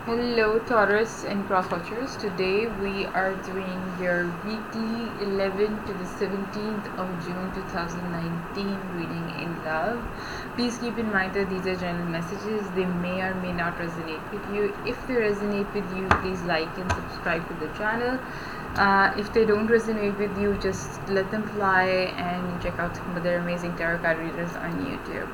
Hello Taurus and cross watchers. Today we are doing your weekly 11th to the 17th of June 2019 reading in love. Please keep in mind that these are general messages. They may or may not resonate with you. If they resonate with you, please like and subscribe to the channel. If they don't resonate with you, just let them fly and check out some other amazing tarot card readers on YouTube.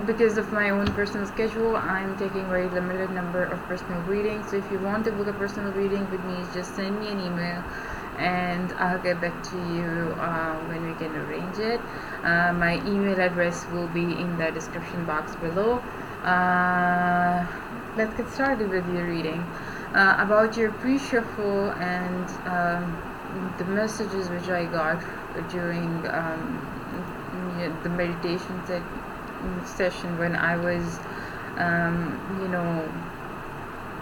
Because of my own personal schedule, I'm taking very limited number of personal readings. So if you want to book a personal reading with me, just send me an email and I'll get back to you when we can arrange it. My email address will be in the description box below. Let's get started with your reading. About your pre-shuffle and the messages which I got during the meditation session when I was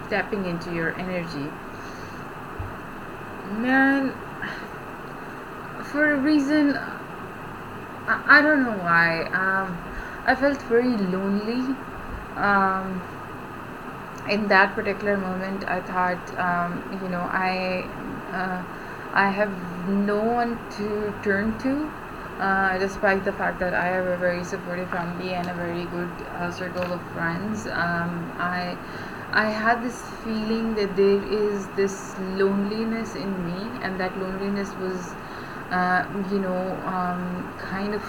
tapping into your energy. Man, for a reason, I don't know why, I felt very lonely. In that particular moment, I thought, I have no one to turn to, despite the fact that I have a very supportive family and a very good circle of friends. I had this feeling that there is this loneliness in me, and that loneliness was, kind of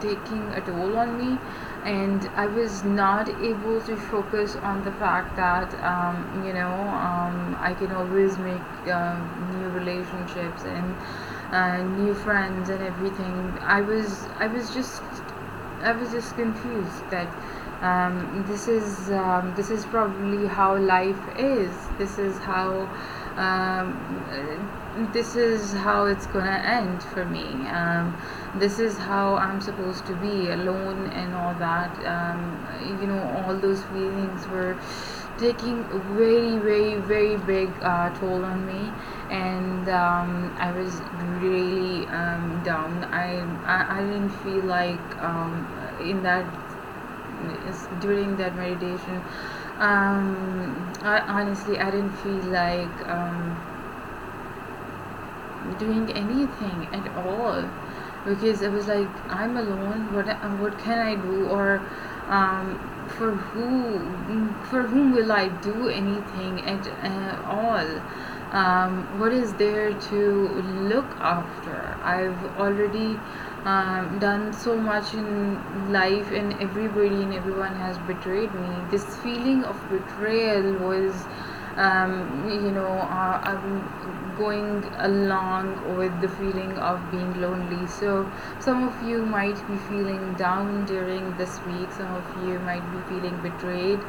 taking a toll on me, and I was not able to focus on the fact that I can always make new relationships and new friends and everything. I was just confused that this is probably how life is. This is how it's gonna end for me. This is how I'm supposed to be, alone and all that. All those feelings were taking a very, very, very big toll on me, and I was really down. I didn't feel like in that during that meditation. I didn't feel like doing anything at all, because it was like, I'm alone. What can I do? Or for whom will I do anything at all? What is there to look after? I've already done so much in life, and everybody and everyone has betrayed me. This feeling of betrayal was I'm going along with the feeling of being lonely. So some of you might be feeling down during this week. Some of you might be feeling betrayed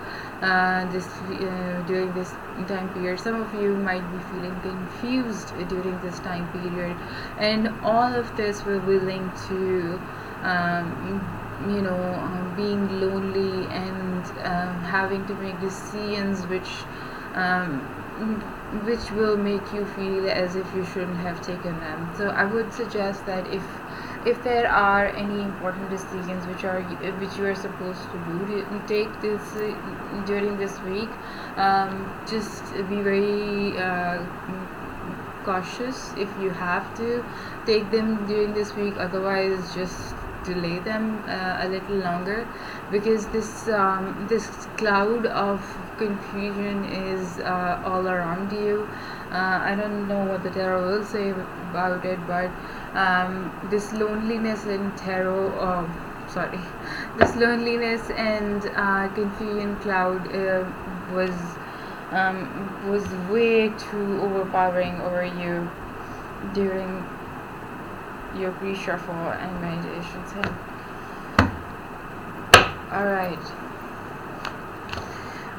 during this time period. Some of you might be feeling confused during this time period, and all of this will be linked to being lonely and having to make decisions which will make you feel as if you shouldn't have taken them. So I would suggest that if there are any important decisions which you are supposed to take this during this week, just be very cautious if you have to take them during this week. Otherwise, just delay them a little longer, because this cloud of confusion is all around you. I don't know what the tarot will say about it, but this loneliness and this loneliness and confusion cloud was way too overpowering over you during your pre-shuffle and meditation time. Alright.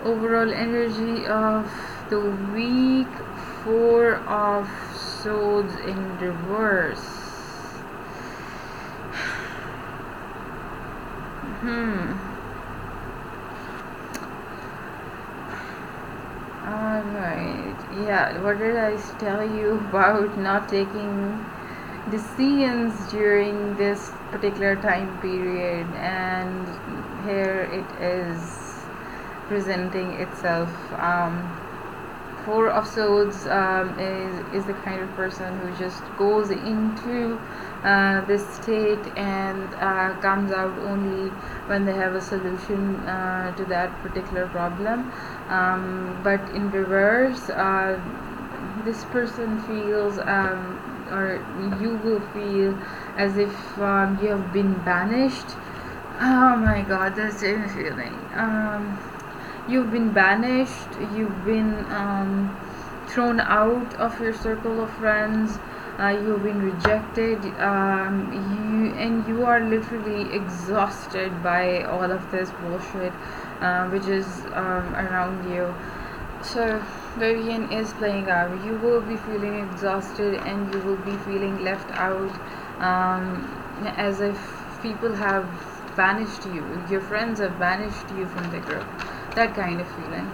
Overall energy of the week: Four of Swords in reverse. Alright. Yeah, what did I tell you about not taking decisions during this particular time period? And here it is. presenting itself. Four of Swords is the kind of person who just goes into this state and comes out only when they have a solution to that particular problem. But in reverse, this person feels, or you will feel as if you have been banished. Oh my god, that's the feeling. You've been banished, you've been thrown out of your circle of friends, you've been rejected, you are literally exhausted by all of this bullshit which is around you. So Vivian is playing out. You will be feeling exhausted and you will be feeling left out, as if people have banished you, your friends have banished you from the group. That kind of feeling.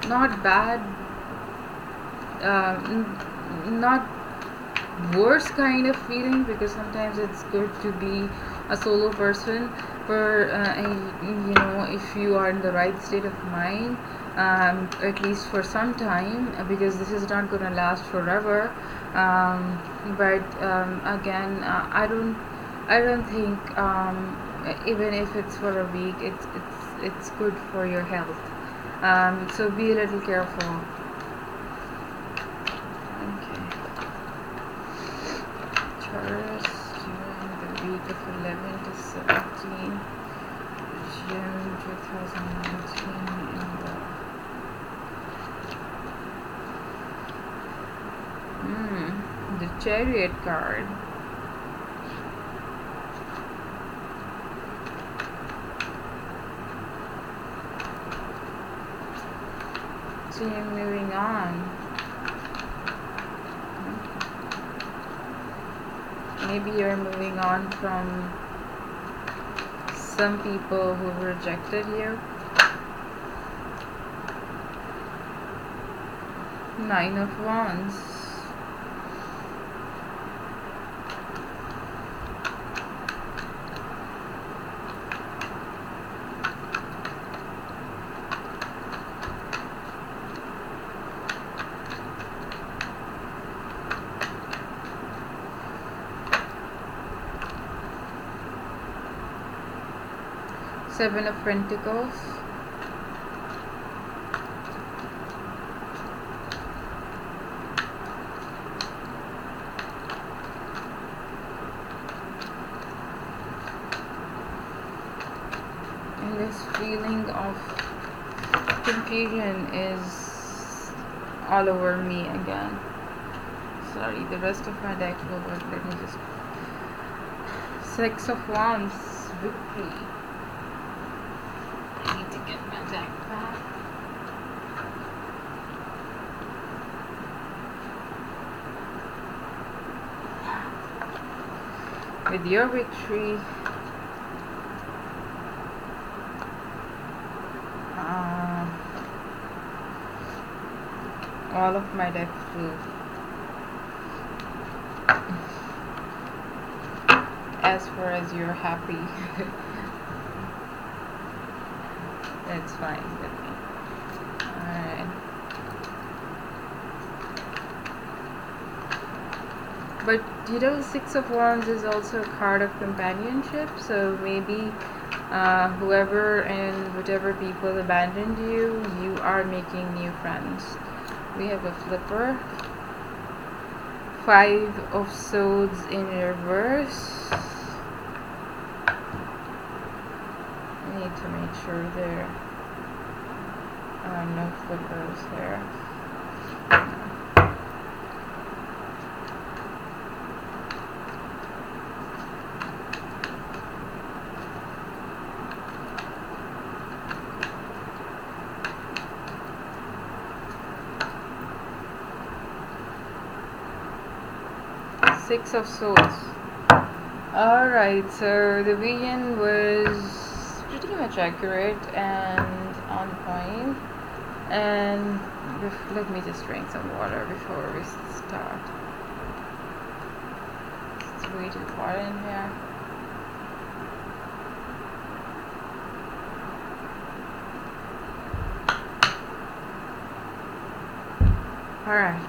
Not bad, not worse kind of feeling, because sometimes it's good to be a solo person for if you are in the right state of mind, at least for some time, because this is not going to last forever. But again, I don't think, even if it's for a week, it's good for your health. So be a little careful. Okay. Taurus during the week of 11 to 17 June 2019 in the Chariot card. So you're moving on. Maybe you're moving on from some people who rejected you. 9 of Wands. Seven of Pentacles. And this feeling of confusion is all over me again. Sorry, the rest of my deck will work. Let me just... 6 of Wands. Victory. Get my deck back. With your victory, all of my deck flew. As far as you're happy. It's fine with me. Alright. But 6 of Wands is also a card of companionship, so maybe whoever and whatever people abandoned you, you are making new friends. We have a flipper. 5 of Swords in reverse. Need to make sure there are no flippers here. Six of Swords. Alright, so the vision was pretty much accurate and on point. And let me just drink some water before we start. It's way too hot in here. Alright.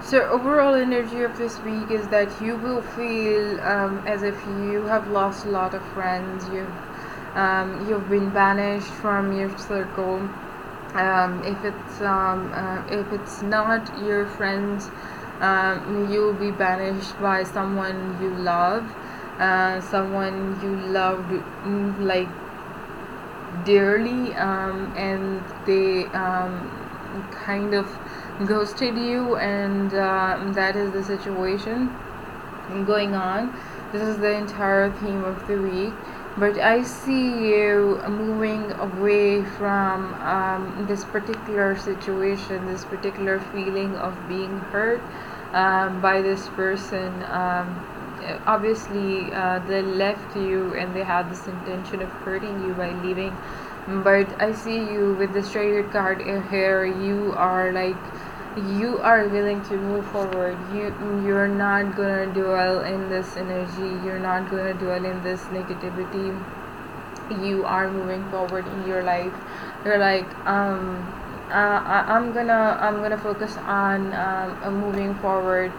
So overall energy of this week is that you will feel as if you have lost a lot of friends. You've been banished from your circle. If it's not your friends, you'll be banished by someone you love, someone you loved, like dearly, and they kind of ghosted you, and that is the situation going on. This is the entire theme of the week. But I see you moving away from this particular situation, this particular feeling of being hurt by this person. Obviously, they left you and they had this intention of hurting you by leaving. But I see you with the straight card here. You are willing to move forward. You're not gonna dwell in this energy. You're not gonna dwell in this negativity. You are moving forward in your life. You're like, I'm gonna focus on moving forward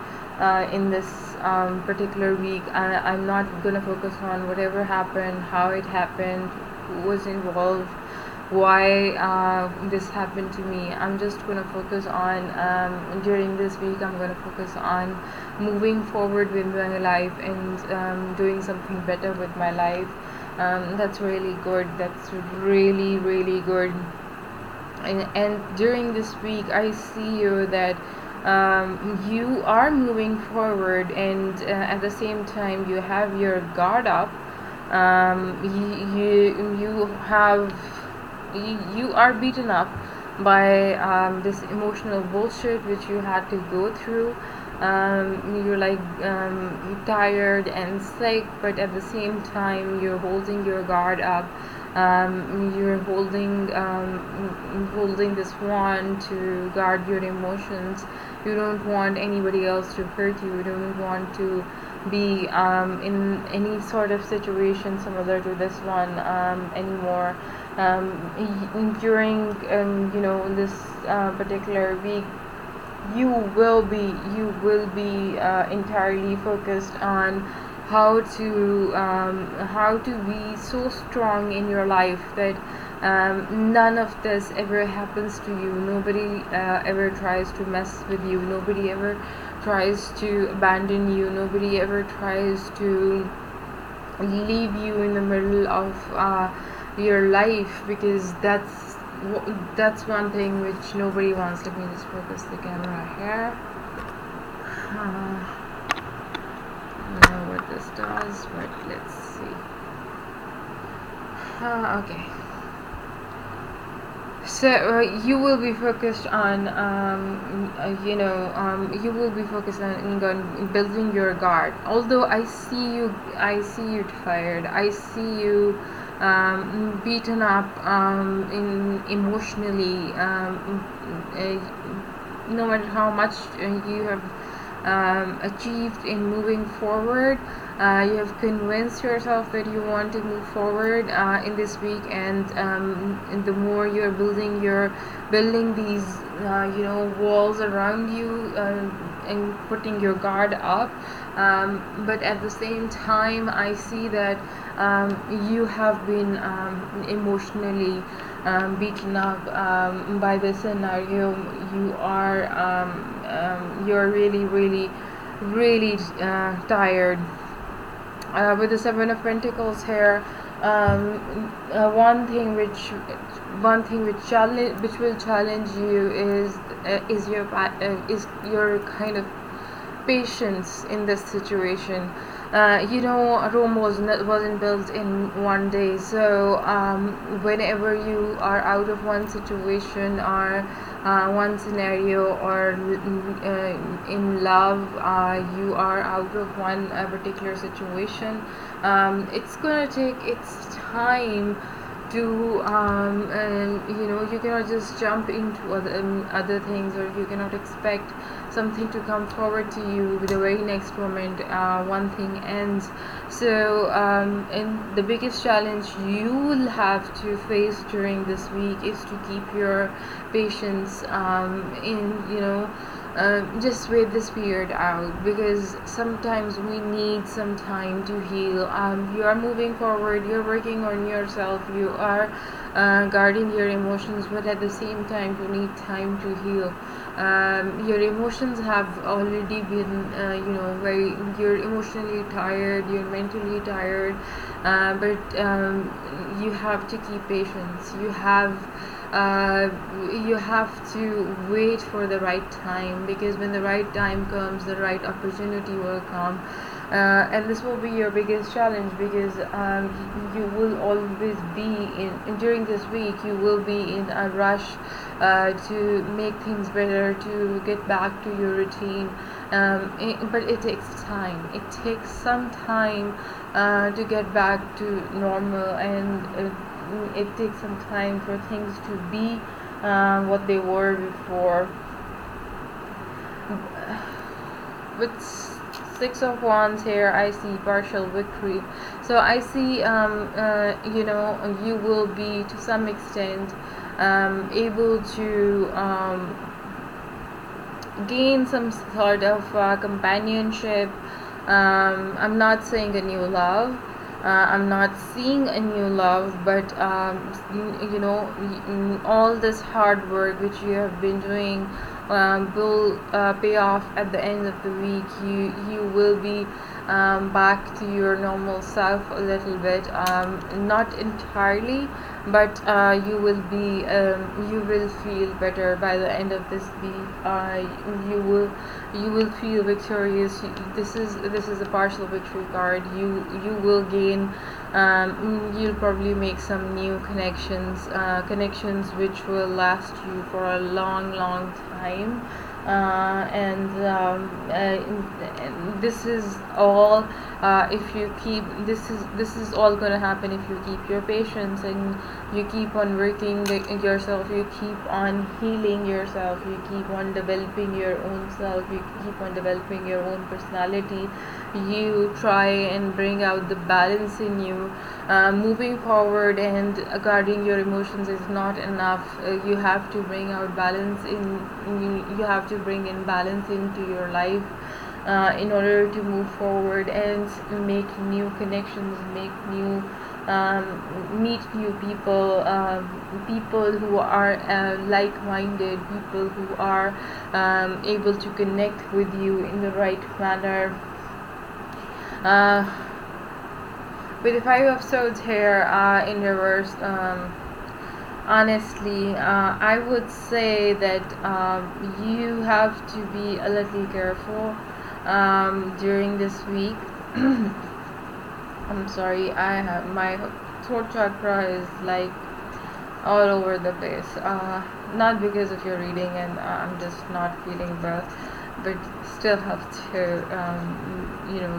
in this particular week. I'm not gonna focus on whatever happened, how it happened, who was involved, why this happened to me. I'm just gonna focus on during this week. I'm gonna focus on moving forward with my life and doing something better with my life. That's really good. That's really really good. And during this week, I see you that you are moving forward, and at the same time, you have your guard up. You are beaten up by this emotional bullshit which you had to go through. You're like tired and sick, but at the same time you're holding your guard up. You're holding this wand to guard your emotions. You don't want anybody else to hurt you. You don't want to be in any sort of situation similar to this one anymore. During this particular week, you will be entirely focused on how to be so strong in your life that none of this ever happens to you. Nobody ever tries to mess with you. Nobody ever tries to abandon you. Nobody ever tries to leave you in the middle of your life, because that's one thing which nobody wants. Let me just focus the camera here. I don't know what this does, but let's see. Okay. So you will be focused on you will be focused on building your guard. Although I see you tired. I see you beaten up emotionally. No matter how much you have achieved in moving forward, you have convinced yourself that you want to move forward in this week, and the more you're building these walls around you and putting your guard up, but at the same time I see that you have been emotionally beaten up by this scenario. You're really really tired. With the Seven of Pentacles here, one thing which will challenge you is your kind of patience in this situation. Rome wasn't built in one day. So whenever you are out of one situation or one scenario, or in love, you are out of one particular situation, it's gonna take its time do you cannot just jump into other things, or you cannot expect something to come forward to you with the very next moment one thing ends. So and the biggest challenge you will have to face during this week is to keep your patience in just wait this period out, because sometimes we need some time to heal. You are moving forward, you're working on yourself, you are guarding your emotions, but at the same time you need time to heal. Your emotions have already been very, you're emotionally tired, you're mentally tired, but you have to keep patience. You have to wait for the right time, because when the right time comes, the right opportunity will come. And this will be your biggest challenge, because you will always be during this week, you will be in a rush to make things better, to get back to your routine. But it takes time. It takes some time to get back to normal, and it takes some time for things to be what they were before. With Six of Wands here, I see partial victory. So I see you will be to some extent able to gain some sort of companionship. I'm not saying a new love, I'm not seeing a new love, but all this hard work which you have been doing will pay off at the end of the week. You will be back to your normal self a little bit, not entirely, but you will feel better by the end of this week. You will feel victorious. This is a partial victory card. You will gain. You'll probably make some new connections which will last you for a long time. And this is all if you keep this is all gonna happen if you keep your patience, and you keep on working yourself, you keep on healing yourself, you keep on developing your own self, you keep on developing your own personality, you try and bring out the balance in you. Moving forward and guarding your emotions is not enough. You have to bring out balance you have to bring in balance into your life in order to move forward and make new connections, meet new people, people who are like-minded, people who are able to connect with you in the right manner. With the Five of Swords here in reverse, honestly, I would say that you have to be a little careful during this week. I'm sorry, I have my throat chakra is like all over the place. Not because of your reading, and I'm just not feeling well, but still have to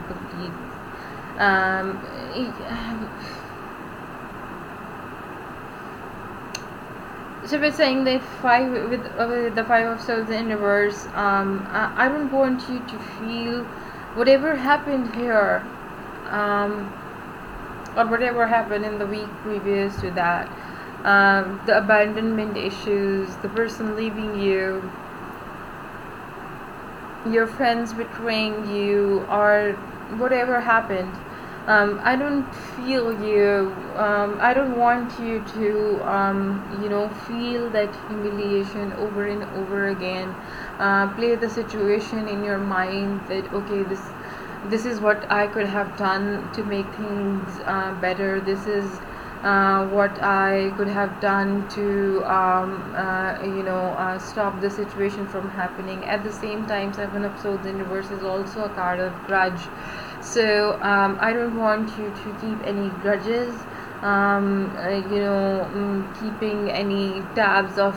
complete. So we're saying that with the Five of Swords in reverse, I don't want you to feel whatever happened here, or whatever happened in the week previous to that, the abandonment issues, the person leaving you, your friends betraying you, or whatever happened. I don't feel you. I don't want you to, feel that humiliation over and over again. Play the situation in your mind that, okay, this is what I could have done to make things better. This is what I could have done to stop the situation from happening. At the same time, Seven of Swords in reverse is also a card of grudge. So I don't want you to keep any grudges, keeping any tabs of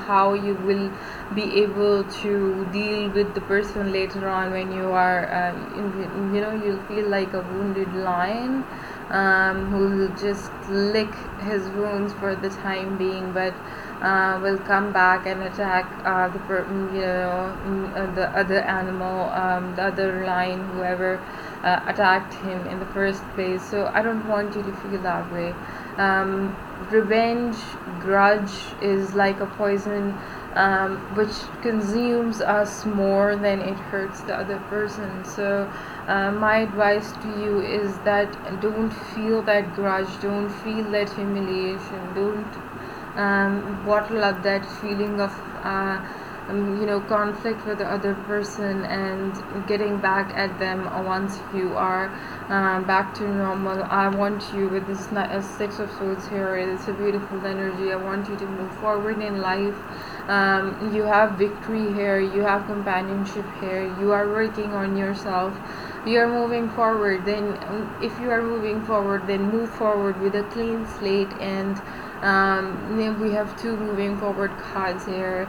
how you will be able to deal with the person later on when you are, you'll feel like a wounded lion who'll just lick his wounds for the time being, but will come back and attack the other animal, the other lion, whoever attacked him in the first place. So I don't want you to feel that way. Revenge, grudge is like a poison, which consumes us more than it hurts the other person. So my advice to you is that don't feel that grudge, don't feel that humiliation, don't bottle up that feeling of conflict with the other person and getting back at them once you are back to normal. I want you with this Six of Swords here. It's a beautiful energy. I want you to move forward in life. You have victory here, you have companionship here, you are working on yourself, you are moving forward. Then if you are moving forward, then move forward with a clean slate. And we have two moving forward cards here.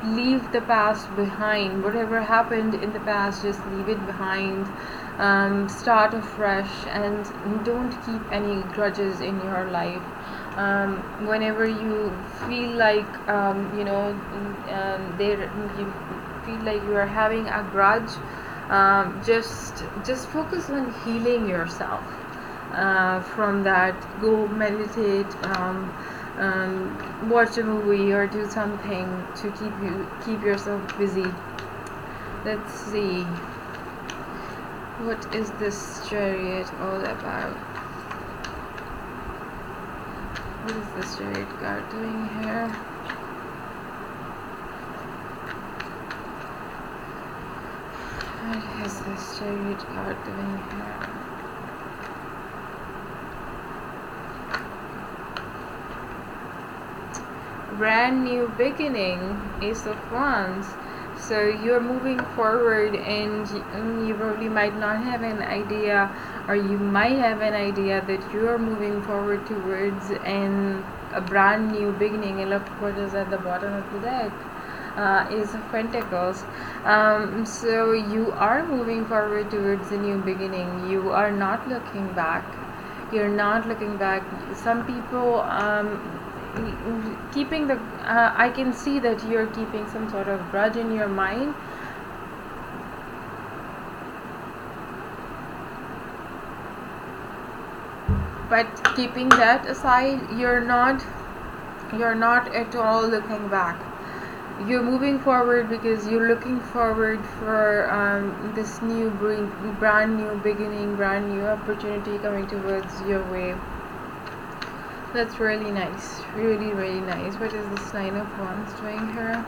Leave the past behind. Whatever happened in the past, just leave it behind. Start afresh and don't keep any grudges in your life. Whenever you feel like you feel like you are having a grudge, just focus on healing yourself from that. Go meditate, watch a movie or do something to keep yourself busy. Let's see, what is this Chariot all about? What is this Chariot card doing here? What is this Chariot card doing here? Brand new beginning, Ace of Wands. So you're moving forward, and you probably might not have an idea, or you might have an idea that you are moving forward towards a brand new beginning. And look what is at the bottom of the deck. Ace of Pentacles. So you are moving forward towards a new beginning. You are not looking back. You're not looking back. Some people keeping the I can see that you're keeping some sort of grudge in your mind. But keeping that aside, you're not at all looking back. You're moving forward because you're looking forward for this new brand new beginning, brand new opportunity coming towards your way. That's really nice, really, really nice. What is this Nine of Wands doing here?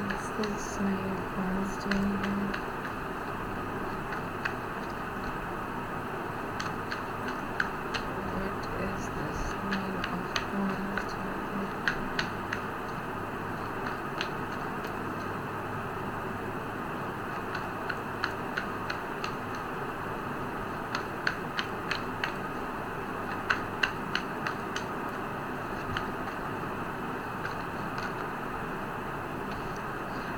What's this Nine of Wands doing here? What is this Nine of Wands doing?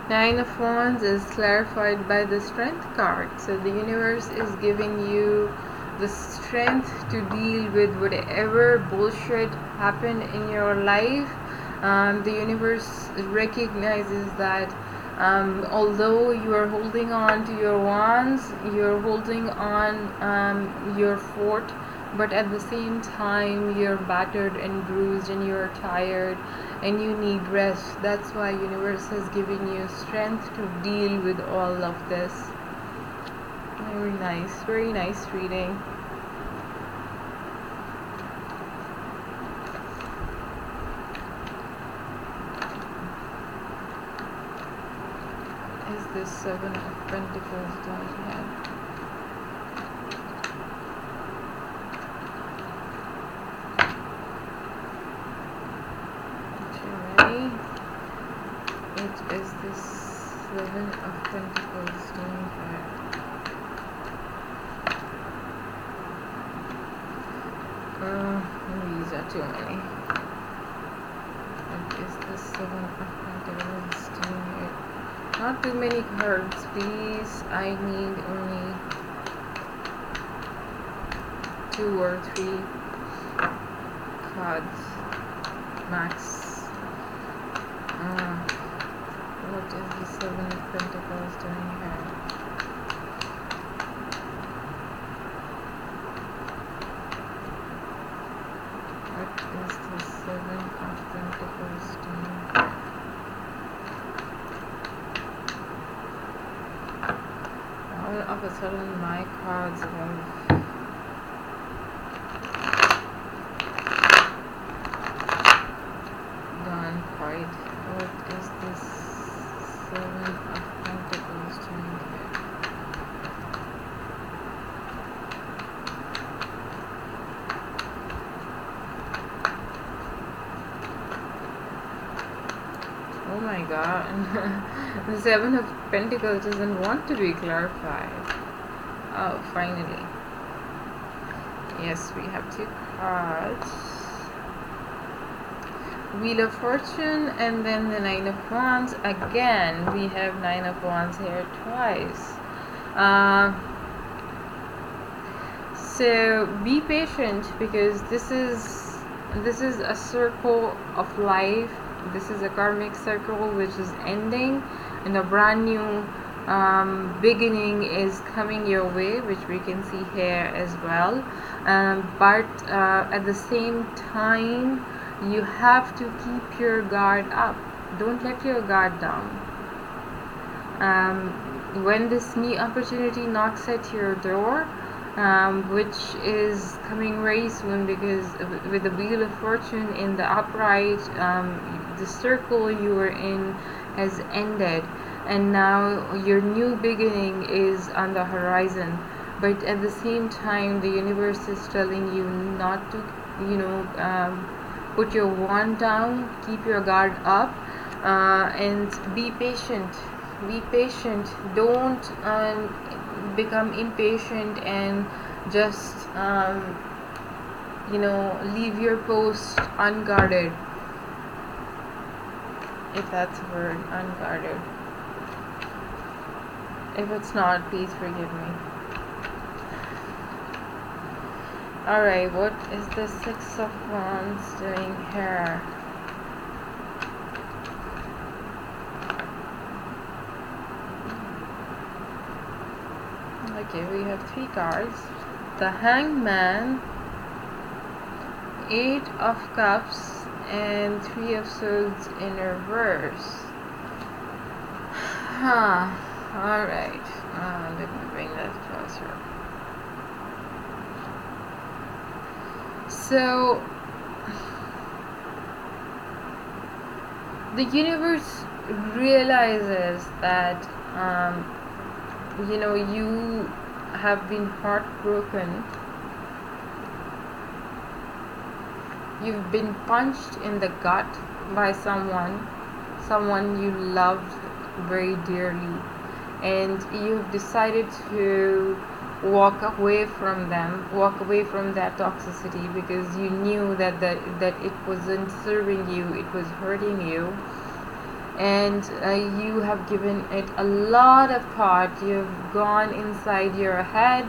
Nine of Wands is clarified by the Strength card. So the universe is giving you the strength to deal with whatever bullshit happened in your life. The universe recognizes that although you are holding on to your wands, you're holding on your fort, but at the same time you're battered and bruised and you're tired and you need rest. That's why universe has given you strength to deal with all of this. Very nice reading. Is this Seven of Pentacles doing here? What is this Seven of Pentacles doing here? These are too many. What is the Seven of Pentacles doing here? Not too many cards, please. I need only 2 or 3 cards max. What is the Seven of Pentacles doing here? What is the Seven of Pentacles doing here? All of a sudden my cards have gone quiet. What is this Seven of Pentacles doing here? Oh my god. The Seven of Pentacles doesn't want to be clarified. Oh, finally. Yes, we have 2 cards. Wheel of Fortune and then the Nine of Wands. Again, we have Nine of Wands here twice. So be patient, because this is a circle of life. This is a karmic circle which is ending, and a brand new beginning is coming your way, which we can see here as well. But at the same time, you have to keep your guard up. Don't let your guard down. When this new opportunity knocks at your door, which is coming very soon, because with the Wheel of Fortune in the upright, the circle you were in has ended, and now your new beginning is on the horizon. But at the same time, the universe is telling you not to, put your wand down, keep your guard up, and be patient. Be patient. Don't become impatient and just leave your post unguarded, if that's a word, unguarded. If it's not, please forgive me. Alright, what is the Six of Wands doing here? Okay, we have 3 cards. The Hangman, 8 of Cups, and 3 of Swords in reverse. Alright, let me bring that closer. So, the universe realizes that you have been heartbroken. You've been punched in the gut by someone you loved very dearly, and you've decided to walk away from them, walk away from that toxicity, because you knew that it wasn't serving you, it was hurting you. And you have given it a lot of thought. You've gone inside your head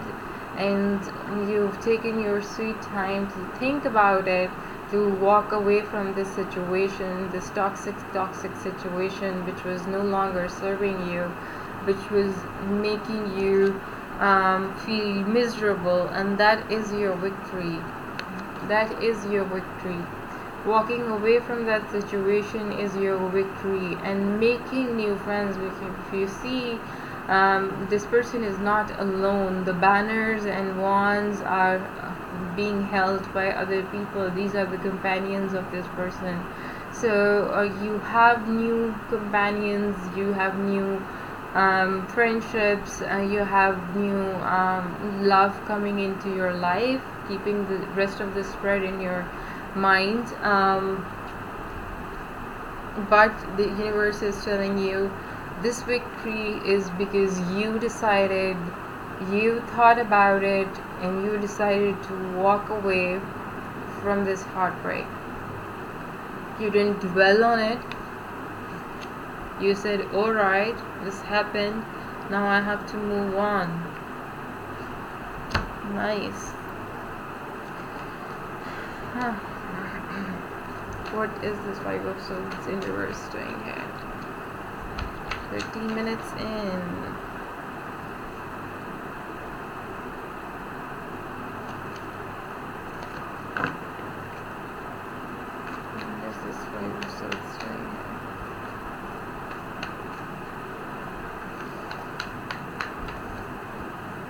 and you've taken your sweet time to think about it, to walk away from this situation, this toxic situation, which was no longer serving you, which was making you feel miserable. And that is your victory. That is your victory. Walking away from that situation is your victory, and making new friends. If you see, this person is not alone. The banners and wands are being held by other people. These are the companions of this person. So you have new companions, you have new friendships, you have new love coming into your life, keeping the rest of the spread in your mind. But the universe is telling you this victory is because you thought about it, and you decided to walk away from this heartbreak. You didn't dwell on it. You said, alright, this happened, now I have to move on. Nice. What is this Five of Swords in reverse doing here? 13 minutes in. What is this Five of Swords doing here?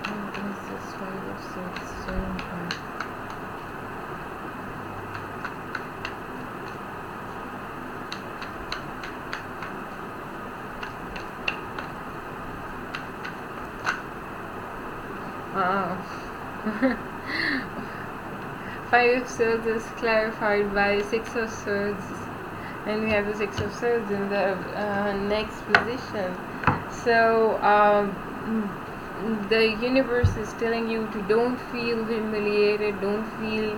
What is this Five of Swords doing here? Wow. Five of Swords is clarified by Six of Swords, and we have the Six of Swords in the next position. So the universe is telling you to don't feel humiliated, don't feel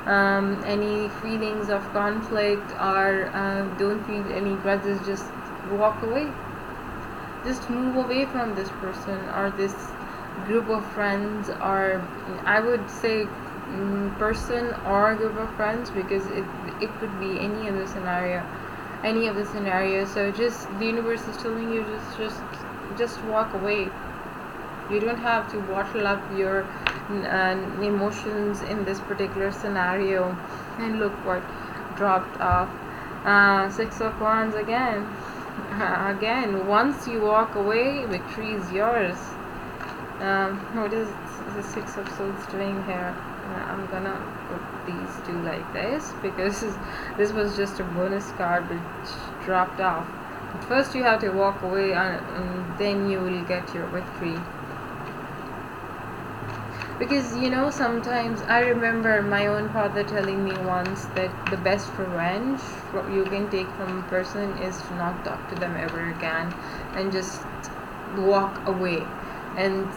any feelings of conflict, or don't feel any grudges. Just walk away. Just move away from this person or this group of friends, or I would say person or group of friends, because it could be any of the scenario. So just the universe is telling you just walk away. You don't have to bottle up your emotions in this particular scenario. And look what dropped off. Six of Wands again. Again, once you walk away, victory is yours. What is the Six of Swords doing here? I'm gonna put these two like this, because this was just a bonus card which dropped off. But first you have to walk away, and then you will get your victory. Because sometimes I remember my own father telling me once that the best revenge you can take from a person is to not talk to them ever again and just walk away. And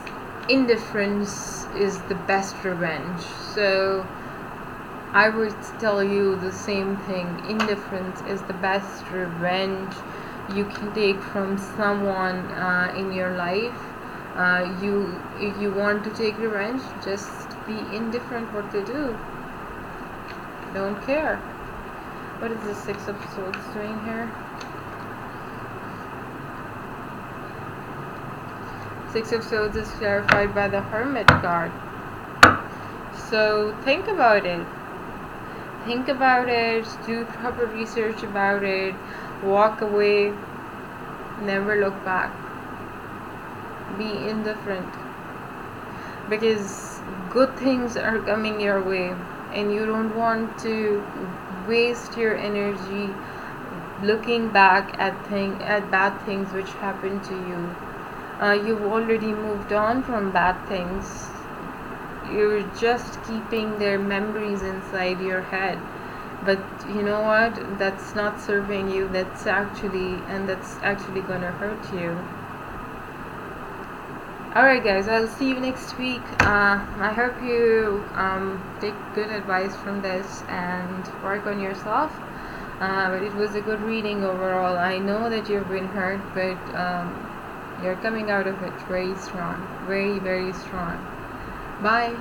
indifference is the best revenge. So I would tell you the same thing. Indifference is the best revenge you can take from someone in your life. If you want to take revenge, just be indifferent what they do. Don't care. What is the Six of Swords doing here? Six of Swords is clarified by the Hermit card. So think about it. Think about it. Do proper research about it. Walk away. Never look back. Be indifferent. Because good things are coming your way, and you don't want to waste your energy looking back at bad things which happened to you. You've already moved on from bad things. You're just keeping their memories inside your head. But you know what? That's not serving you. That's actually gonna hurt you. Alright guys, I'll see you next week. I hope you take good advice from this and work on yourself. But it was a good reading overall. I know that you've been hurt, but you're coming out of it very strong. Very, very strong. Bye.